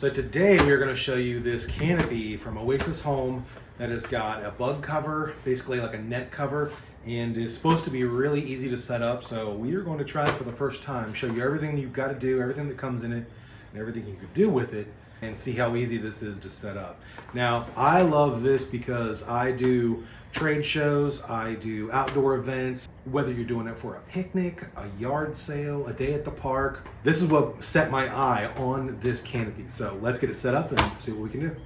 So today we are going to show you this canopy from OASIS Home that has got a bug cover, basically like a net cover, and is supposed to be really easy to set up. So we are going to try it for the first time, show you everything you've got to do, everything that comes in it, and everything you could do with it, and see how easy this is to set up. Now, I love this because I do trade shows, I do outdoor events, whether you're doing it for a picnic, a yard sale, a day at the park. This is what set my eye on this canopy. So let's get it set up and see what we can do.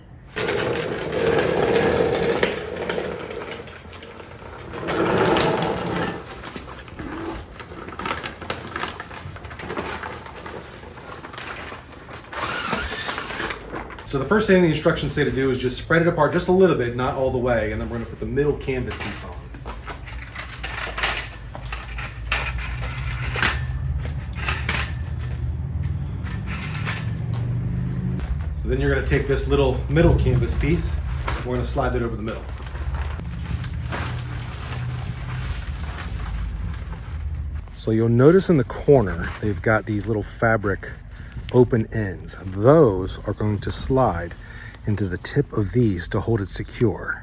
So the first thing the instructions say to do is just spread it apart just a little bit, not all the way, and then we're going to put the middle canvas piece on. So then you're going to take this little middle canvas piece, and we're going to slide that over the middle. So you'll notice in the corner, they've got these little fabric open ends. Those are going to slide into the tip of these to hold it secure.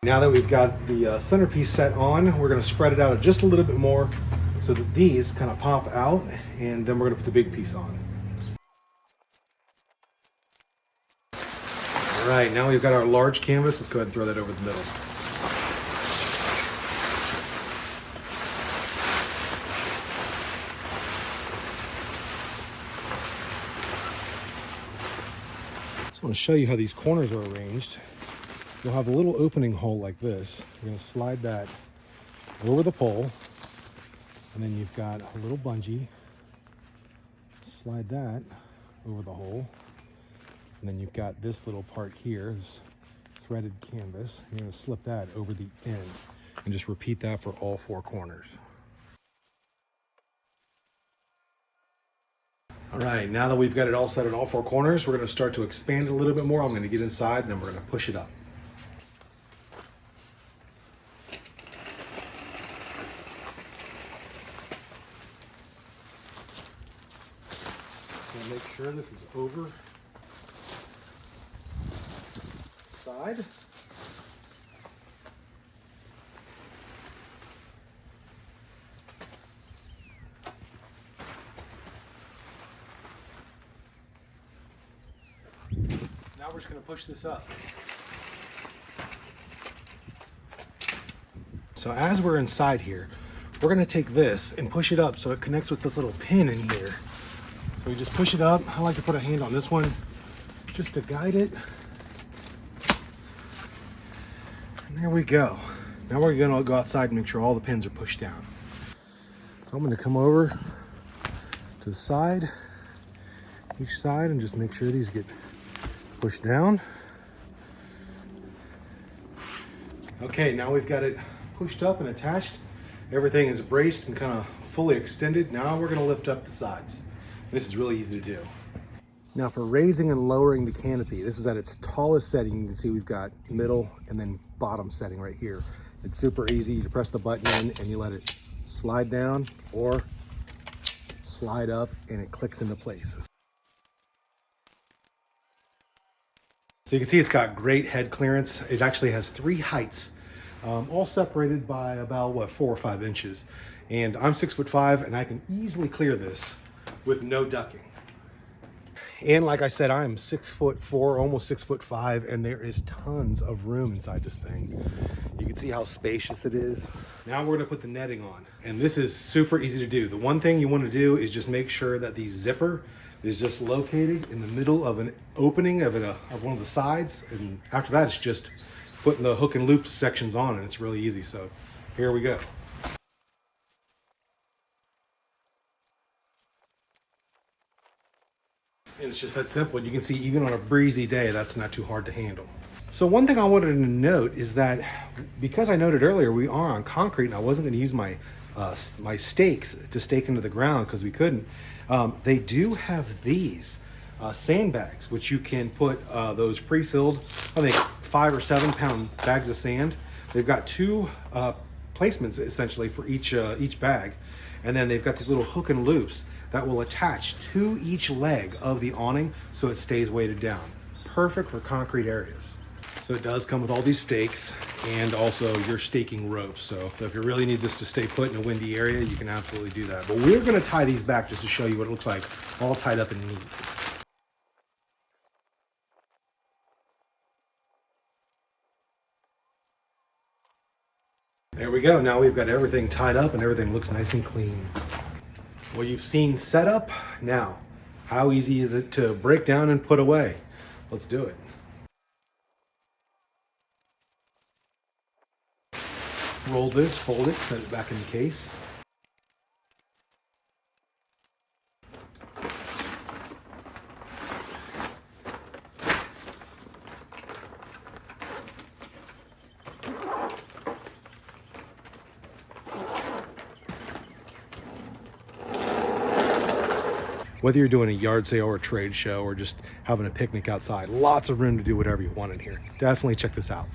Now that we've got the centerpiece set on, we're going to spread it out just a little bit more so that these kind of pop out, and then we're going to put the big piece on. All right, now we've got our large canvas. Let's go ahead and throw that over the middle. So I want to show you how these corners are arranged. You'll have a little opening hole like this. You're going to slide that over the pole, and then you've got a little bungee. Slide that over the hole, and then you've got this little part here, this threaded canvas. You're going to slip that over the end, and just repeat that for all four corners. All right, now that we've got it all set in all four corners, we're going to start to expand it a little bit more. I'm going to get inside, and then we're going to push it up. Make sure this is over side. Now we're just going to push this up. So as we're inside here, we're going to take this and push it up so it connects with this little pin in here. So we just push it up. I like to put a hand on this one just to guide it. And there we go. Now we're gonna go outside and make sure all the pins are pushed down. So I'm gonna come over to the side, each side, and just make sure these get pushed down. Okay, now we've got it pushed up and attached. Everything is braced and kind of fully extended. Now we're gonna lift up the sides. This is really easy to do. Now for raising and lowering the canopy, this is at its tallest setting. You can see we've got middle and then bottom setting right here. It's super easy. You press the button in and you let it slide down or slide up, and it clicks into place. So you can see it's got great head clearance. It actually has 3 heights, all separated by about 4 or 5 inches. And I'm 6'5", and I can easily clear this with no ducking. And like I said, I'm 6'4", almost 6'5", and there is tons of room inside this thing. You can see how spacious it is. Now we're gonna put the netting on, and this is super easy to do. The one thing you want to do is just make sure that the zipper is just located in the middle of an opening of one of the sides, and after that it's just putting the hook and loop sections on, and it's really easy. So here we go. And it's just that simple. You can see even on a breezy day, that's not too hard to handle. So one thing I wanted to note is that because I noted earlier we are on concrete and I wasn't going to use my my stakes to stake into the ground because we couldn't. They do have these sandbags, which you can put those pre-filled, I think 5 or 7 pound bags of sand. They've got two placements essentially for each bag, and then they've got these little hook and loops that will attach to each leg of the awning so it stays weighted down. Perfect for concrete areas. So it does come with all these stakes and also your staking ropes. So if you really need this to stay put in a windy area, you can absolutely do that. But we're gonna tie these back just to show you what it looks like, all tied up and neat. There we go. Now we've got everything tied up and everything looks nice and clean. Well, you've seen setup. Now, how easy is it to break down and put away? Let's do it. Roll this, fold it, set it back in the case. Whether you're doing a yard sale or a trade show or just having a picnic outside, lots of room to do whatever you want in here. Definitely check this out.